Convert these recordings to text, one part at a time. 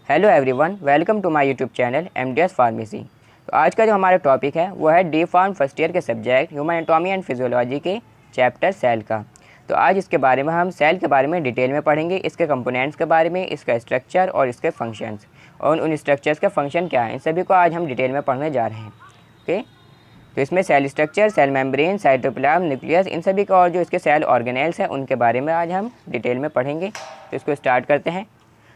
Hello everyone, welcome to my YouTube channel MDS pharmacy. तो आज का जो हमारा टॉपिक है वो है डी फार्म फर्स्ट ईयर के subject human anatomy and physiology के चैप्टर सेल का। तो आज इसके बारे में हम सेल के बारे में डिटेल में पढ़ेंगे, इसके कंपोनेंट्स के बारे में, इसका स्ट्रक्चर और इसके फंक्शंस और उन स्ट्रक्चर्स के फंक्शन क्या है, इन सभी को आज हम डिटेल में पढ़ने जा रहे हैं। ओके, तो इसमें cell structure, cell membrane, cytoplasm, nucleus, इन सभी का और जो इसके सेल ऑर्गेनेल्स हैं उनके बारे में आज हम डिटेल में पढ़ेंगे। तो इसको स्टार्ट करते हैं।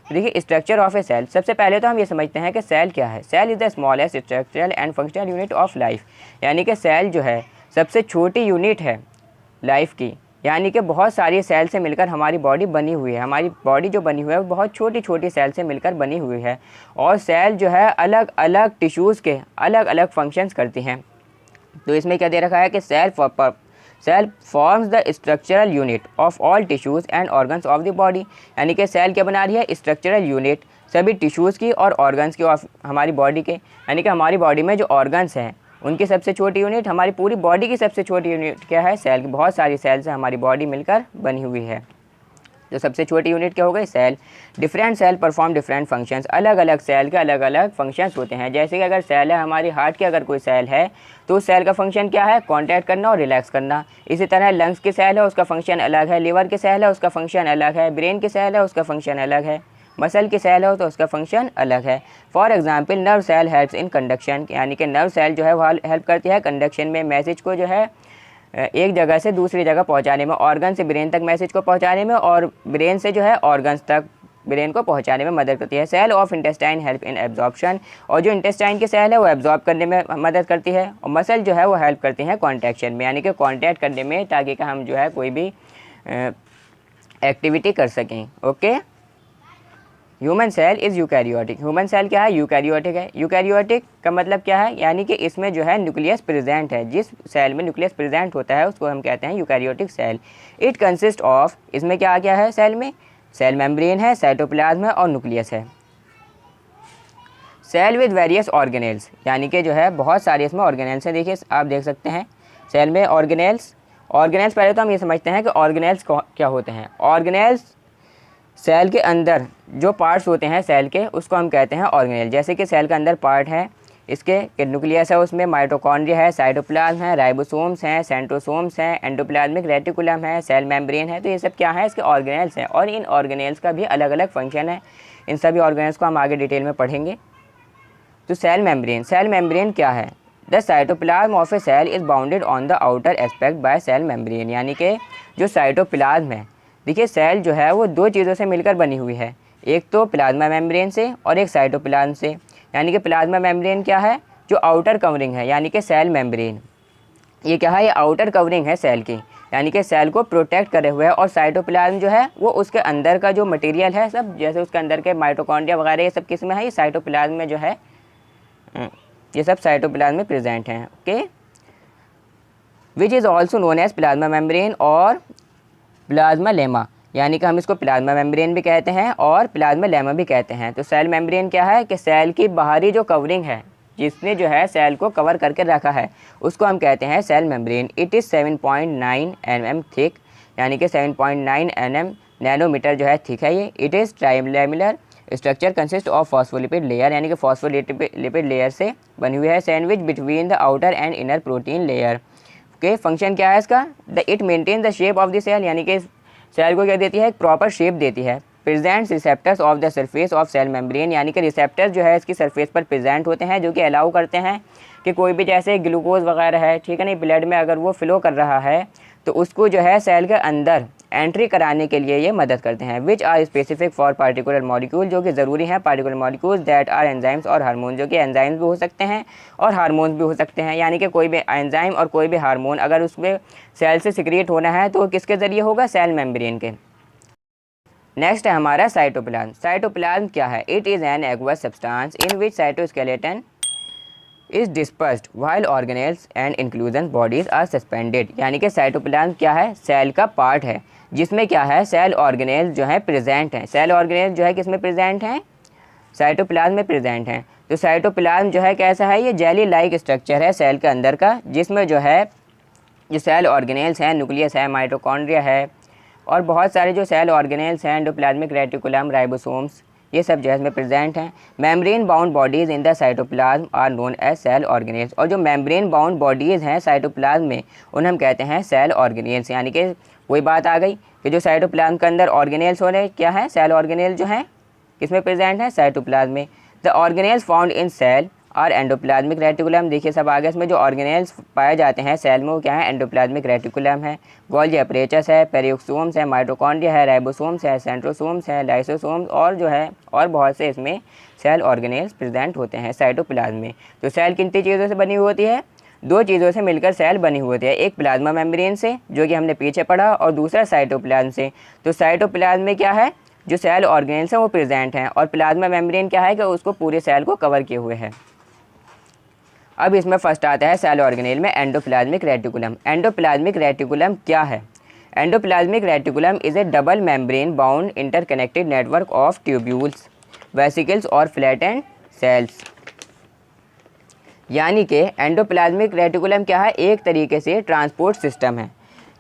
तो देखिए, स्ट्रक्चर ऑफ ए सेल। सबसे पहले तो हम ये समझते हैं कि सेल क्या है। Cell is the smallest structural and functional unit of life, यानी कि सेल जो है सबसे छोटी यूनिट है लाइफ की। यानी कि बहुत सारी सेल से मिलकर हमारी बॉडी बनी हुई है। हमारी बॉडी जो बनी हुई है वो बहुत छोटी छोटी सेल से मिलकर बनी हुई है। और सेल जो है अलग अलग टिश्यूज़ के अलग अलग फंक्शंस करती हैं। तो इसमें क्या दे रखा है कि cell forms the structural unit of all tissues and organs of the body. यानी कि सेल क्या बना रही है? स्ट्रक्चरल यूनिट सभी टिश्यूज़ की और ऑर्गन्स की ऑफ हमारी बॉडी के। यानी कि हमारी बॉडी में जो ऑर्गन्स हैं उनकी सबसे छोटी यूनिट, हमारी पूरी बॉडी की सबसे छोटी यूनिट क्या है? सेल। बहुत सारी सेल से हमारी बॉडी मिलकर बनी हुई है। तो सबसे छोटी यूनिट क्या हो गई? Cell. Different cell perform different functions. अलग अलग सेल के अलग अलग फंक्शंस होते हैं। जैसे कि अगर सेल है हमारी हार्ट की, अगर कोई सेल है तो उस सेल का फंक्शन क्या है? कॉन्ट्रैक्ट करना और रिलैक्स करना। इसी तरह लंग्स की सेल है, उसका फंक्शन अलग है। लिवर की सेल है, उसका फंक्शन अलग है। ब्रेन की सेल है, उसका फंक्शन अलग है। मसल की सेल हो तो उसका फंक्शन अलग है। For example, nerve cell helps in conduction, यानी कि नर्व सेल जो है वो हेल्प करती है कंडक्शन में, मैसेज को जो है एक जगह से दूसरी जगह पहुंचाने में, ऑर्गन से ब्रेन तक मैसेज को पहुंचाने में, और ब्रेन से जो है ऑर्गन्स तक ब्रेन को पहुंचाने में मदद करती है। Cell of intestine help in absorption, और जो इंटेस्टाइन की सेल है वो एब्जॉर्ब करने में मदद करती है। और मसल जो है वो हेल्प करती हैं कॉन्ट्रैक्शन में, यानी कि कॉन्टैक्ट करने में, ताकि कि हम जो है कोई भी एक्टिविटी कर सकें। Okay, human cell is eukaryotic. Human cell क्या है? यूकैरियोटिक है। यूकैरियोटिक का मतलब क्या है? यानी कि इसमें जो है न्यूक्लियस प्रेजेंट है। जिस सेल में न्यूक्लियस प्रेजेंट होता है उसको हम कहते हैं eukaryotic cell. It consist of, इसमें क्या क्या है सेल में? सेल मेम्ब्रेन है, साइटोप्लाज्म है और न्यूक्लियस है। सेल विद वेरियस ऑर्गेनेल्स, यानी कि जो है बहुत सारे इसमें ऑर्गेनेल्स हैं। देखिए, आप देख सकते हैं सेल में ऑर्गेनेल्स। ऑर्गेनेल्स पहले तो हम ये समझते हैं कि ऑर्गेनेल्स क्या होते हैं। ऑर्गेनेल्स सेल के अंदर जो पार्ट्स होते हैं सेल के, उसको हम कहते हैं ऑर्गेनेल। जैसे कि सेल के अंदर पार्ट है इसके न्यूक्लियस है, उसमें माइटोकॉन्ड्रिया है, साइटोप्लाज्म है, राइबोसोम्स हैं, सेंट्रोसोम्स हैं, एंडोप्लाज्मिक रेटिकुलम है, सेल मेम्ब्रेन है। तो ये सब क्या है? इसके ऑर्गेनेल्स हैं। और इन ऑर्गेनेल्स का भी अलग अलग फंक्शन है। इन सभी ऑर्गेनेल्स को हम आगे डिटेल में पढ़ेंगे। तो सेल मेम्ब्रेन क्या है? The cytoplasm of a cell is bounded on the outer aspect by cell membrane, यानी कि जो साइटोप्लाज्म है, देखिए सेल जो है वो दो चीज़ों से मिलकर बनी हुई है, एक तो प्लाज्मा मेम्ब्रेन से और एक साइटोप्लाज्म से। यानी कि प्लाज्मा मेम्ब्रेन क्या है? जो आउटर कवरिंग है, यानी कि सेल मेम्ब्रेन ये क्या है? ये आउटर कवरिंग है सेल की, यानी कि सेल को प्रोटेक्ट करे हुए है। और साइटोप्लाज्म जो है वो उसके अंदर का जो मटेरियल है सब, जैसे उसके अंदर के माइटोकॉन्ड्रिया वगैरह, ये सब किस में है? ये साइटोप्लाज्म में जो है, ये सब साइटोप्लाज्म में प्रेजेंट हैं। Okay, which is also known as plasma membrane और प्लाज्मा लेमा, यानी कि हम इसको प्लाज्मा मेम्ब्रेन भी कहते हैं और प्लाज्मा लेमा भी कहते हैं। तो सेल मेम्ब्रेन क्या है? कि सेल की बाहरी जो कवरिंग है, जिसने जो है सेल को कवर करके रखा है, उसको हम कहते हैं cell membrane. It is 7.9 mm thick, यानी कि 7.9 mm नैनोमीटर जो है थिक है ये। It is trilaminar structure consist of phospholipid layer, यानी कि फॉस्फोलिपिड लेयर से बनी हुई है। Sandwich between the outer and inner protein layer. Okay, function क्या है इसका? It maintain the shape of the cell, यानी कि सेल को क्या देती है? एक प्रॉपर शेप देती है। Presents receptors of the surface of cell membrane, यानी कि रिसेप्टर जो है इसकी सरफेस पर प्रेजेंट होते हैं, जो कि अलाउ करते हैं कि कोई भी, जैसे ग्लूकोज वगैरह है, ठीक है नहीं, ब्लड में अगर वो फ्लो कर रहा है तो उसको जो है सेल के अंदर एंट्री कराने के लिए ये मदद करते हैं। Which are specific for particular molecule, जो कि ज़रूरी हैं particular molecules that are enzymes और हार्मोन, जो कि एंजाइम्स भी हो सकते हैं और हार्मोन्स भी हो सकते हैं। यानी कि कोई भी एंजाइम और कोई भी हार्मोन अगर उसमें सेल से सिक्रिएट होना है तो किसके ज़रिए होगा? सेल मेम्ब्रेन के। नेक्स्ट है हमारा साइटोप्लाज्म। साइटोप्लाज्म क्या है? It is an aqueous substance in which cytoskeleton is dispersed while organelles and inclusion bodies are suspended, यानी कि साइटोप्लाज्म क्या है? सेल का पार्ट है, जिसमें क्या है? सेल ऑर्गेनेल्स जो है प्रेजेंट हैं। सेल ऑर्गेनेल्स जो है किस में प्रेजेंट हैं? साइटोप्लाज्म में प्रेजेंट हैं। तो साइटोप्लाज्म जो है कैसा है? ये जेली लाइक स्ट्रक्चर है सेल के अंदर का, जिसमें जो है जो सेल ऑर्गेनेल्स हैं, न्यूक्लियस है, माइटोकॉन्ड्रिया है और बहुत सारे जो सेल ऑर्गेनेल्स हैं, एंडोप्लाज्मिक रेटिकुलम, राइबोसोम्स, ये सब जो है इसमें प्रेजेंट हैं। Membrane bound bodies in the cytoplasm are known as cell organelles, और जो मेम्ब्रेन बाउंड बॉडीज़ हैं साइटोप्लाज्म में उन्हें हम कहते हैं सेल ऑर्गेनेल्स। यानी कि वही बात आ गई कि जो साइटोप्लाज्म के अंदर ऑर्गेनेल्स हो रहे क्या है, सेल ऑर्गेनेल जो हैं किसमें प्रेजेंट है, साइटोप्लाज्म में। The organelles found in cell और एंडोप्लाज्मिक रेटिकुलम, देखिए सब आगे इसमें जो ऑर्गेनेल्स पाए जाते हैं सेल में वो क्या है, एंडोप्लाज्मिक रेटिकुलम है, गोल्गी अपरेचस है, पेरियोक्सोम्स है, माइटोकॉन्ड्रिया है, राइबोसोम्स है, सेंट्रोसोम्स है, लाइसोसोम्स और जो है और बहुत से इसमें सेल ऑर्गेनेल्स प्रेजेंट होते हैं साइटोप्लाज्म में। तो सेल कितनी चीज़ों से बनी हुई होती है, दो चीज़ों से मिलकर सेल बनी हुई होती है, एक प्लाज्मा मेम्ब्रेन से जो कि हमने पीछे पढ़ा और दूसरा साइटोप्लाज्म से। तो साइटोप्लाज्म में क्या है, जो सेल ऑर्गेनेल्स हैं वो प्रेजेंट हैं, और प्लाज्मा मेम्ब्रेन क्या है कि उसको पूरे सेल को कवर किए हुए है। अब इसमें फर्स्ट आता है सेल ऑर्गेनेल में एंडोप्लाज्मिक रेटिकुलम। एंडोप्लाज्मिक रेटिकुलम क्या है, endoplasmic reticulum is A double membrane bound interconnected network of tubules, vesicles और फ्लैटेंड सेल्स। यानी कि एंडोप्लाज्मिक रेटिकुलम क्या है, एक तरीके से ट्रांसपोर्ट सिस्टम है।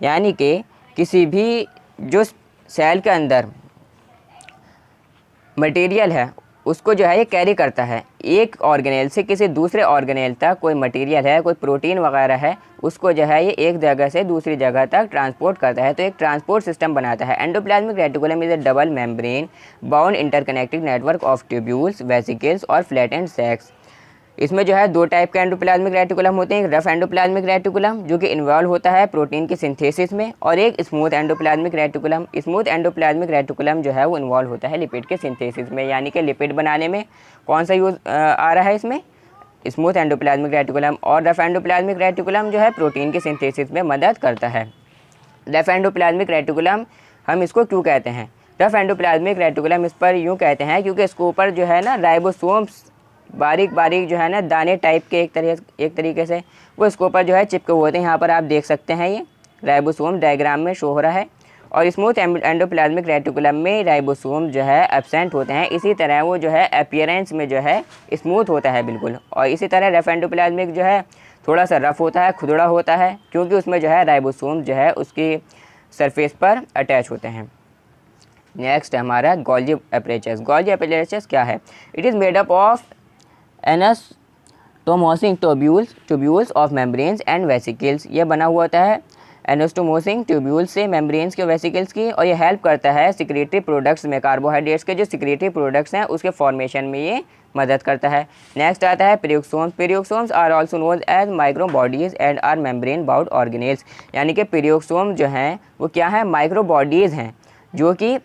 यानी कि किसी भी जो सेल के अंदर मटेरियल है उसको जो है ये कैरी करता है, एक ऑर्गेनेल से किसी दूसरे ऑर्गेनेल तक कोई मटेरियल है, कोई प्रोटीन वगैरह है, उसको जो है ये एक जगह से दूसरी जगह तक ट्रांसपोर्ट करता है, तो एक ट्रांसपोर्ट सिस्टम बनाता है। Endoplasmic reticulum is A double membrane bound interconnected network of tubules, vesicles और फ्लैटेंड सेल्स। इसमें जो है दो टाइप के एंडोप्लाज्मिक रेटिकुलम होते हैं, एक रफ एंडोप्लाज्मिक रेटिकुलम जो कि इन्वॉल्व होता है प्रोटीन की सिंथेसिस में, और एक smooth endoplasmic reticulum. Smooth endoplasmic reticulum जो है वो इन्वॉल्व होता है लिपिड के सिंथेसिस में, यानी कि लिपिड बनाने में कौन सा यूज़ आ रहा है इसमें, स्मूथ एंडोप्लाज्मिक रेटिकुलम। और रफ एंडोप्लाज्मिक रेटिकुलम जो है प्रोटीन की सिंथेसिस में मदद करता है। रफ एंडोप्लाज्मिक रेटिकुलम हम इसको क्यों कहते हैं, रफ एंडोप्लाज्मिक रेटिकुलम इस पर यूँ कहते हैं क्योंकि इसके ऊपर जो है ना राइबोसोम्स बारीक बारीक जो है ना दाने टाइप के एक तरीके से वो इसके ऊपर जो है चिपके हुए होते हैं। यहाँ पर आप देख सकते हैं ये राइबोसोम डायग्राम में शो हो रहा है। और स्मूथ एंडोप्लाज्मिक रेटिकुलम में राइबोसोम जो है एब्सेंट होते हैं, इसी तरह वो जो है अपीयरेंस में जो है स्मूथ होता है बिल्कुल। और इसी तरह रफ एंडोप्लाज्मिक जो है थोड़ा सा रफ होता है, खुदड़ा होता है, क्योंकि उसमें जो है राइबोसोम जो है उसकी सरफेस पर अटैच होते हैं। नेक्स्ट हमारा गोल्गी अपरेचस। गोल्गी अपरेचस क्या है, it is made up of anastomosing tubules of membranes and vesicles. ये बना हुआ होता है एनास्टोमोसिक ट्यूब्यूल्स से, मेम्ब्रेन्स के, वेसिकल्स की, और ये हेल्प करता है सिक्रेटरी प्रोडक्ट्स में, कार्बोहाइड्रेट्स के जो सिक्रेटरी प्रोडक्ट्स हैं उसके फॉर्मेशन में ये मदद करता है। नेक्स्ट आता है peroxisomes. Peroxisomes are also known as microbodies and are membrane bound organelles. यानी कि पेरियोक्सोम जो हैं वो क्या है, माइक्रो बॉडीज़ हैं जो कि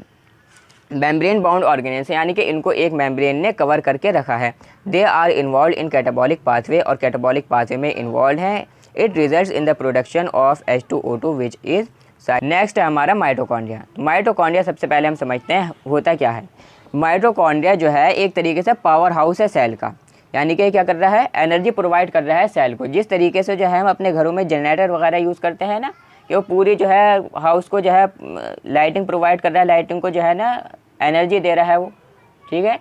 मेम्ब्रेन बाउंड ऑर्गेनेल्स, यानी कि इनको एक मेम्ब्रेन ने कवर करके रखा है। They are involved in catabolic pathway, और कैटाबॉलिक पाथवे में इन्वॉल्व हैं। It results in the production of H2O2 which is. Next है हमारा माइटोकॉन्ड्रिया। माइटोकॉन्ड्रिया सबसे पहले हम समझते हैं होता क्या है। माइटोकॉन्ड्रिया जो है एक तरीके से पावर हाउस है सेल का, यानी कि क्या कर रहा है, एनर्जी प्रोवाइड कर रहा है सेल को। जिस तरीके से जो है हम अपने घरों में जनरेटर वगैरह यूज़ करते हैं ना, कि वो पूरी जो है हाउस को जो है लाइटिंग प्रोवाइड कर रहा है, लाइटिंग को जो है ना एनर्जी दे रहा है वो, ठीक है,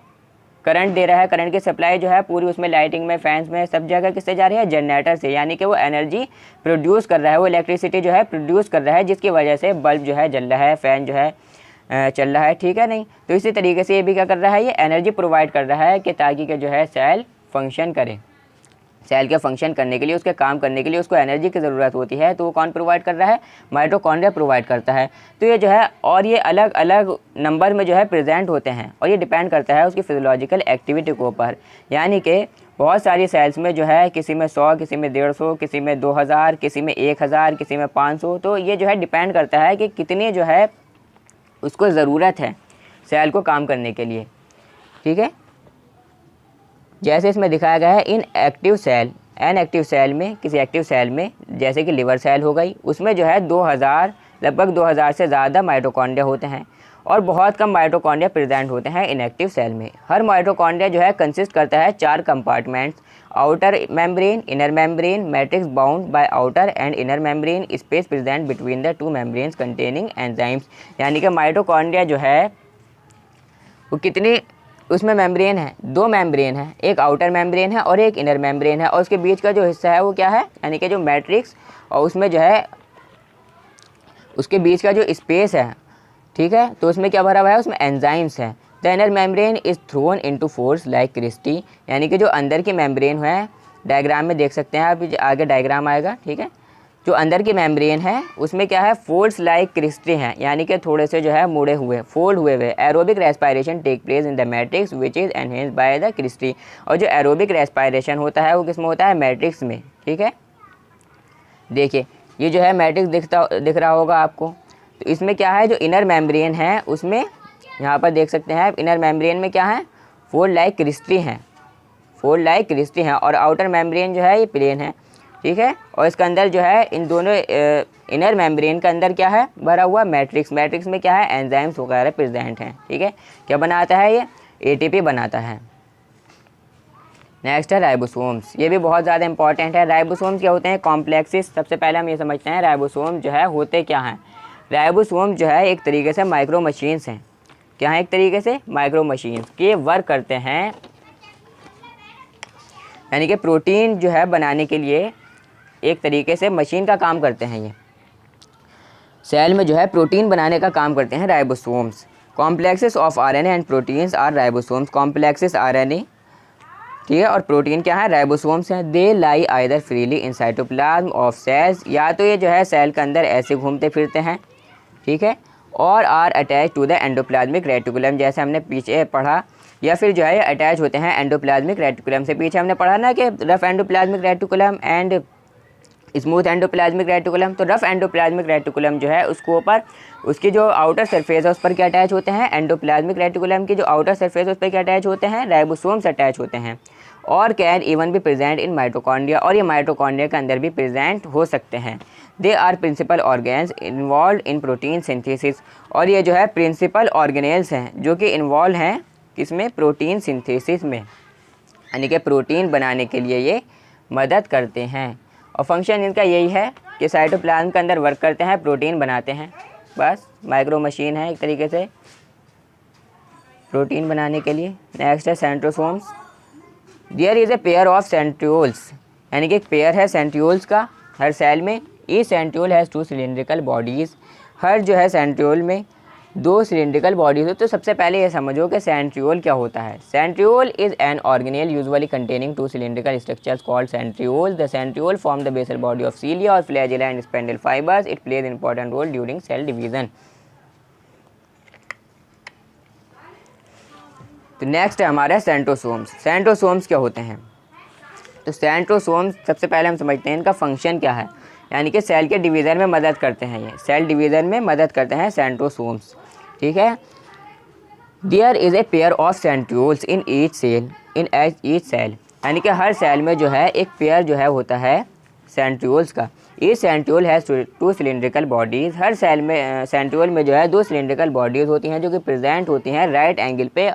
करंट दे रहा है, करंट की सप्लाई जो है पूरी उसमें लाइटिंग में, फैंस में, सब जगह किससे जा रही है, जनरेटर से। यानी कि वो एनर्जी प्रोड्यूस कर रहा है, वो इलेक्ट्रिसिटी जो है प्रोड्यूस कर रहा है, जिसकी वजह से बल्ब जो है जल रहा है, फ़ैन जो है चल रहा है, ठीक है नहीं। तो इसी तरीके से ये भी क्या कर रहा है, ये एनर्जी प्रोवाइड कर रहा है कि ताकि कि जो है सेल फंक्शन करे। सेल के फंक्शन करने के लिए, उसके काम करने के लिए उसको एनर्जी की ज़रूरत होती है, तो वो कौन प्रोवाइड कर रहा है, माइटोकॉन्ड्रिया प्रोवाइड करता है। तो ये जो है, और ये अलग अलग नंबर में जो है प्रेजेंट होते हैं, और ये डिपेंड करता है उसकी फिजियोलॉजिकल एक्टिविटी के ऊपर। यानी कि बहुत सारी सेल्स में जो है किसी में 100, किसी में 150, किसी में 2000, किसी में 1000, किसी में 500। तो ये जो है डिपेंड करता है कि कितनी जो है उसको ज़रूरत है सेल को काम करने के लिए, ठीक है। जैसे इसमें दिखाया गया है in active cell, an active cell में, किसी एक्टिव सेल में जैसे कि लिवर सेल हो गई, उसमें जो है 2000, लगभग 2000 से ज़्यादा माइटोकॉन्ड्रिया होते हैं, और बहुत कम माइटोकॉन्ड्रिया प्रेजेंट होते हैं इनएक्टिव सेल में। हर माइटोकॉन्ड्रिया जो है कंसिस्ट करता है 4 compartments, outer membrane, inner membrane, matrix bound by outer and inner membrane, space present between the 2 membranes containing enzymes. यानी कि माइटोकॉन्ड्रिया जो है वो कितनी, उसमें मेम्ब्रेन है, 2 मेम्ब्रेन है, एक आउटर मेम्ब्रेन है और एक इनर मेम्ब्रेन है, और उसके बीच का जो हिस्सा है वो क्या है, यानी कि जो मैट्रिक्स, और उसमें जो है उसके बीच का जो स्पेस है, ठीक है, तो उसमें क्या भरा हुआ है, उसमें एंजाइम्स है। The inner membrane is thrown into folds like cristae, यानी कि जो अंदर की मेम्ब्रेन है, डायग्राम में देख सकते हैं आप, आगे डायग्राम आएगा, ठीक है। जो अंदर की मेम्ब्रेन है उसमें क्या है, फोल्ड्स लाइक क्रिस्टी हैं, यानी कि थोड़े से जो है मुड़े हुए, फोल्ड हुए हुए। Aerobic respiration take place in the matrix which is enhanced by the cristae, और जो एरोबिक रेस्पिरेशन होता है वो किस में होता है, मैट्रिक्स में, ठीक है। देखिए ये जो है मैट्रिक्स दिख रहा होगा आपको, तो इसमें क्या है, जो इनर मेम्ब्रेन है उसमें यहाँ पर देख सकते हैं आप, इनर मेम्ब्रेन में क्या है, फोल्ड लाइक क्रिस्टी हैं, फोल्ड लाइक क्रिस्टी हैं, और आउटर मेम्ब्रेन जो है ये प्लेन है, ठीक है। और इसके अंदर जो है इन दोनों इनर मेम्ब्रेन के अंदर क्या है, भरा हुआ मैट्रिक्स, मैट्रिक्स में क्या है, एंजाइम्स वगैरह प्रेजेंट हैं, ठीक है। क्या बनाता है ये, एटीपी बनाता है। नेक्स्ट है राइबोसोम्स, ये भी बहुत ज़्यादा इंपॉर्टेंट है। राइबोसोम्स क्या होते हैं, कॉम्प्लेक्सेस। सबसे पहले हम ये समझते हैं राइबोसोम जो है होते क्या हैं। राइबोसोम जो है एक तरीके से माइक्रो मशीन्स हैं, क्या है, एक तरीके से माइक्रो मशीन्स के वर्क करते हैं, यानी कि प्रोटीन जो है बनाने के लिए एक तरीके से मशीन का काम करते हैं। ये सेल में जो है प्रोटीन बनाने का काम करते हैं ribosomes. Complexes of RNA and proteins are ribosomes, complexes RNA, ठीक है, और प्रोटीन क्या है, राइबोसोम्स हैं। They lie either freely in cytoplasm of cells, या तो ये जो है सेल के अंदर ऐसे घूमते फिरते हैं, ठीक है, और are attach to the endoplasmic reticulum, जैसे हमने पीछे पढ़ा, या फिर जो है ये अटैच होते हैं एंडोप्लाज्मिक रेटिकुलम से। पीछे हमने पढ़ा ना कि rough endoplasmic reticulum and smooth endoplasmic reticulum. तो रफ एंडोप्लाज्मिक रेटिकुलम जो है उसको ऊपर, उसकी जो आउटर सरफेस है उस पर क्या अटैच होते हैं, एंडोप्लाज्मिक रेटिकुलम की जो आउटर सरफेस है उस पर क्या अटैच होते हैं, राइबोसोम्स अटैच होते हैं। और कैन इवन भी प्रेजेंट इन माइटोकॉन्ड्रिया, और ये माइटोकॉन्ड्रिया के अंदर भी प्रेजेंट हो सकते हैं। They are principal organs involved in protein synthesis, और ये जो है प्रिंसिपल ऑर्गेनेल्स हैं जो कि इन्वॉल्व हैं किसमें, प्रोटीन सिंथेसिस में, यानी कि प्रोटीन बनाने के लिए ये मदद करते हैं। और फंक्शन इनका यही है कि साइटोप्लाज्म के अंदर वर्क करते हैं, प्रोटीन बनाते हैं, बस माइक्रो मशीन है एक तरीके से प्रोटीन बनाने के लिए। नेक्स्ट है centrosomes. There is a pair of centrioles, यानी कि एक पेयर है सेंट्रियोल्स का हर सेल में। Each centriole has 2 cylindrical bodies, हर जो है सेंट्रियोल में 2 सिलिंड्रिकल बॉडीज़ हो। तो सबसे पहले ये समझो कि सेंट्रियोल क्या होता है। Centriole is an organelle usually containing 2 cylindrical structures called centriole. The centriole form the basal body of cilia और flagella and spindle fibres. It plays important role during cell division. तो नेक्स्ट है हमारा centrosomes. Centrosomes क्या होते हैं, तो centrosomes सबसे पहले हम समझते हैं इनका फंक्शन क्या है, यानी कि सेल के डिवीज़न में मदद करते हैं, ये सेल डिवीज़न में मदद करते हैं सेंट्रोसोम्स, ठीक है। There is a pair of centrioles in each cell, in each cell, यानी कि हर सेल में जो है एक पेयर जो है होता है सेंट्रियोल्स का। Each centriole has 2 cylindrical bodies, हर सेल में सेंट्रियोल में जो है 2 सिलिंड्रिकल बॉडीज़ होती हैं जो कि प्रेजेंट होती हैं राइट एंगल पे,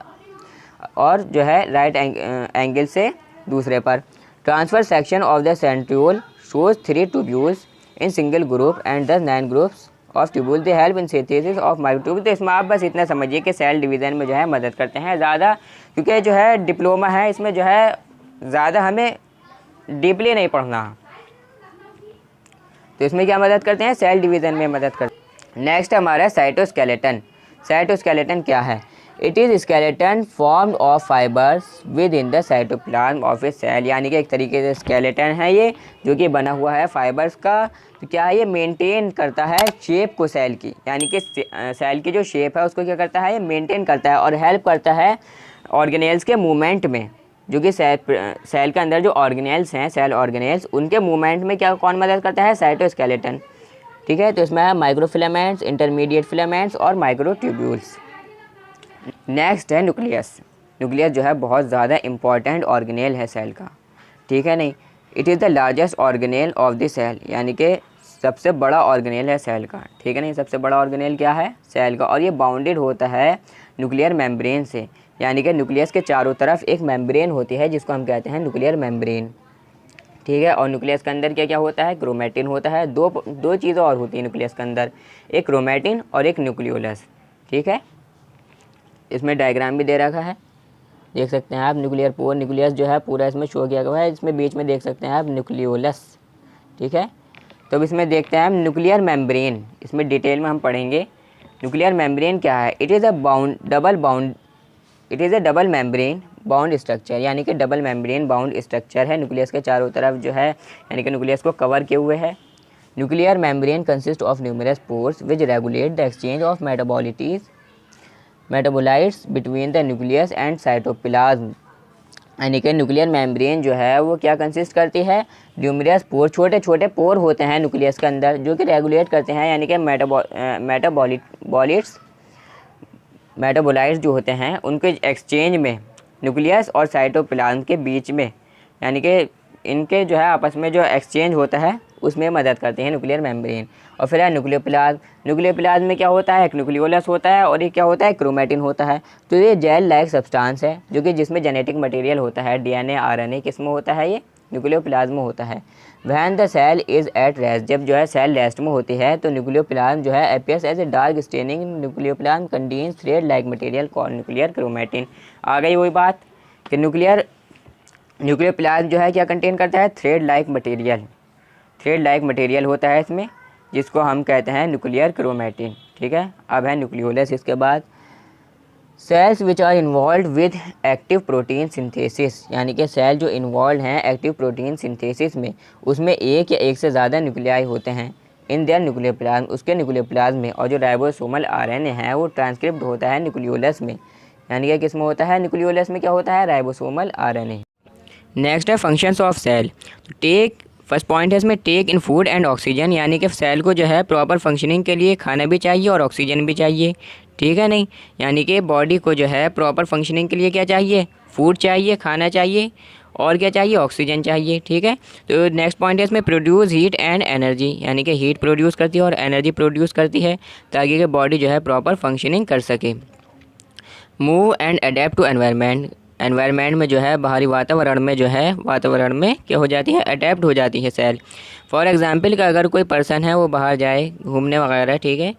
और जो है राइट एंगल से दूसरे पर। Transfer section of the centriole shows 3 tubules in single group and 9 groups of tubule. They help in synthesis of microtubule. तो इसमें आप बस इतना समझिए कि सेल डिवीज़न में जो है मदद करते हैं ज़्यादा, क्योंकि जो है डिप्लोमा है इसमें जो है ज़्यादा हमें डीपली नहीं पढ़ना, तो इसमें क्या मदद करते हैं, सेल डिवीज़न में मदद करते हैं। नेक्स्ट हमारा साइटोस्केलेटन। साइटोस्केलेटन क्या है, it is skeleton formed of fibres within the cytoplasm of a cell, यानी कि एक तरीके से स्केलेटन है ये जो कि बना हुआ है फाइबर्स का। तो क्या है, ये मेंटेन करता है शेप को सेल की, यानी कि सेल की जो शेप है उसको क्या करता है, ये मेंटेन करता है और हेल्प करता है ऑर्गेनेल्स के मूवमेंट में, जो कि सेल के अंदर जो ऑर्गेनेल्स हैं, सेल ऑर्गेनेल्स, उनके मूवमेंट में क्या कौन मदद करता है, साइटोस्केलेटन, ठीक है। तो इसमें है माइक्रोफिलामेंट्स, इंटरमीडिएट फिलामेंट्स और माइक्रोट्यूब्यूल्स। नेक्स्ट है न्यूक्लियस। न्यूक्लियस जो है बहुत ज़्यादा इंपॉर्टेंट ऑर्गेनेल है सेल का, ठीक है नहीं। It is the largest organelle of the cell, यानी कि सबसे बड़ा ऑर्गेनेल है सेल का, ठीक है नहीं। सबसे बड़ा ऑर्गेनेल क्या है, सेल का, और ये बाउंडेड होता है न्यूक्लियर मेम्ब्रेन से, यानी कि न्यूक्लियस के चारों तरफ एक मेम्ब्रेन होती है जिसको हम कहते हैं न्यूक्लियर मेम्ब्रेन, ठीक है। और न्यूक्लियस के अंदर क्या क्या होता है, क्रोमेटिन होता है। दो चीज़ें और होती हैं न्यूक्लियस के अंदर, एक क्रोमेटिन और एक न्यूक्लियोलस, ठीक है। इसमें डायग्राम भी दे रखा है, देख सकते हैं आप। न्यूक्लियर पोर, न्यूक्लियस जो है पूरा इसमें शो किया गया है, इसमें बीच में देख सकते हैं आप न्यूक्लियोलस, ठीक है। तो अब इसमें देखते हैं हम न्यूक्लियर मेम्ब्रेन, इसमें डिटेल में हम पढ़ेंगे न्यूक्लियर मेम्ब्रेन क्या है। It is a double it is A double membrane bound structure, यानी कि डबल मेम्ब्रेन बाउंड स्ट्रक्चर है, न्यूक्लियस के चारों तरफ जो है यानी कि न्यूक्लियस को कवर किए हुए है। Nuclear membrane consist of numerous pores which regulate the exchange of metabolites between the nucleus and cytoplasm. यानी कि न्यूक्लियर मेम्ब्रेन जो है वो क्या कंसिस्ट करती है, न्यूमरस पोर, छोटे छोटे पोर होते हैं न्यूक्लियस के अंदर जो कि रेगुलेट करते हैं यानी कि मेटाबोलाइट्स जो होते हैं उनके एक्सचेंज में न्यूक्लियस और साइटोप्लाज्म के बीच में, यानी कि इनके जो है आपस में जो एक्सचेंज होता है उसमें मदद करते हैं न्यूक्लियर मेम्ब्रेन। और फिर है न्यूक्लियोप्लाज्म। न्यूक्लियोप्लाज्म में क्या होता है, एक न्यूक्लियोलस होता है और ये क्या होता है, क्रोमेटिन होता है। तो ये जेल लाइक सब्सटेंस है जो कि जिसमें जेनेटिक मटेरियल होता है, डीएनए आरएनए, किसमें होता है, ये न्यूक्लियोप्लाज्म में होता है। When the cell is at rest, जब जो है सेल रेस्ट में होती है तो न्यूक्लियोप्लाज्म जो है appears as a dark staining nucleoplasm contains thread like material called nuclear chromatin. आ गई वही बात कि न्यूक्लियोप्लाज्म जो है क्या कंटेन करता है, थ्रेड लाइक मटेरियल होता है इसमें, जिसको हम कहते हैं न्यूक्लियर क्रोमेटिन। ठीक है, अब है न्यूक्लियोलस। इसके बाद cells which are involve with active protein synthesis, यानी कि सेल जो इन्वॉल्व हैं एक्टिव प्रोटीन सिंथेसिस में, उसमें एक या एक से ज़्यादा न्यूक्लियाई होते हैं इन देयर न्यूक्लियोप्लाज्म, उसके न्यूक्लियोप्लाज्म में। और जो राइबोसोमल आरएनए है वो ट्रांसक्रिप्ट होता है न्यूक्लियोलस में, यानी कि किस में होता है, न्यूक्लियोलस में क्या होता है, राइबोसोमल आरएनए। नेक्स्ट है functions of cell. First point है इसमें take in food and oxygen, यानी कि सेल को जो है प्रॉपर फंक्शनिंग के लिए खाना भी चाहिए और ऑक्सीजन भी चाहिए। ठीक है नहीं, यानी कि बॉडी को जो है प्रॉपर फंक्शनिंग के लिए क्या चाहिए, फूड चाहिए, खाना चाहिए और क्या चाहिए, ऑक्सीजन चाहिए। ठीक है, तो नेक्स्ट पॉइंट है इसमें प्रोड्यूस हीट एंड एनर्जी, यानी कि हीट प्रोड्यूस करती है और एनर्जी प्रोड्यूस करती है ताकि कि बॉडी जो है प्रॉपर फंक्शनिंग कर सके। Move and adapt to environment में जो है बाहरी वातावरण में क्या हो जाती है, अडेप्ट हो जाती है सेल। फॉर एग्जांपल का अगर कोई पर्सन है वो बाहर जाए घूमने वगैरह, ठीक है,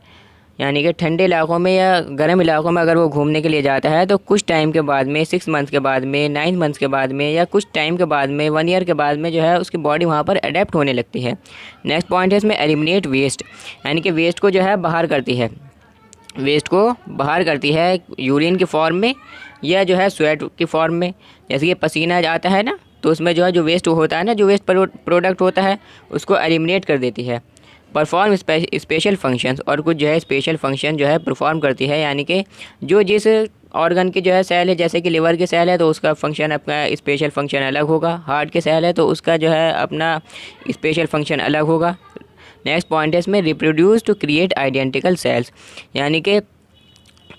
यानी कि ठंडे इलाकों में या गर्म इलाकों में अगर वो घूमने के लिए जाता है तो कुछ टाइम के बाद में, 6 मंथ्स के बाद में, 9 मंथ्स के बाद में या कुछ टाइम के बाद में, 1 ईयर के बाद में जो है उसकी बॉडी वहाँ पर अडेप्ट होने लगती है। नेक्स्ट पॉइंट है इसमें एलिमिनेट वेस्ट, यानी कि वेस्ट को जो है बाहर करती है यूरिन की फॉर्म में या जो है स्वेट की फॉर्म में। जैसे कि पसीना जाता है ना, तो उसमें जो है जो वेस्ट होता है ना, जो वेस्ट प्रोडक्ट होता है उसको एलिमिनेट कर देती है। परफॉर्म स्पेशल फंक्शंस, और कुछ जो है स्पेशल फंक्शन जो है परफॉर्म करती है, यानी कि जो जिस ऑर्गन की जो है सेल है, जैसे कि लिवर की सेल है तो उसका फंक्शन अपना स्पेशल फंक्शन अलग होगा, हार्ट की सेल है तो उसका जो है अपना स्पेशल फंक्शन अलग होगा। नेक्स्ट पॉइंट है इसमें reproduce to create identical cells, यानी कि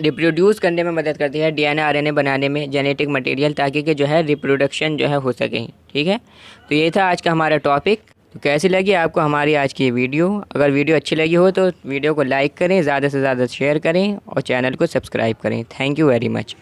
रिप्रोड्यूस करने में मदद करती है, डीएनए आरएनए बनाने में, जेनेटिक मटेरियल, ताकि कि जो है रिप्रोडक्शन जो है हो सके। ठीक है, तो ये था आज का हमारा टॉपिक। तो कैसी लगी आपको हमारी आज की वीडियो? अगर वीडियो अच्छी लगी हो तो वीडियो को लाइक करें, ज़्यादा से ज़्यादा शेयर करें और चैनल को सब्सक्राइब करें। Thank you very much.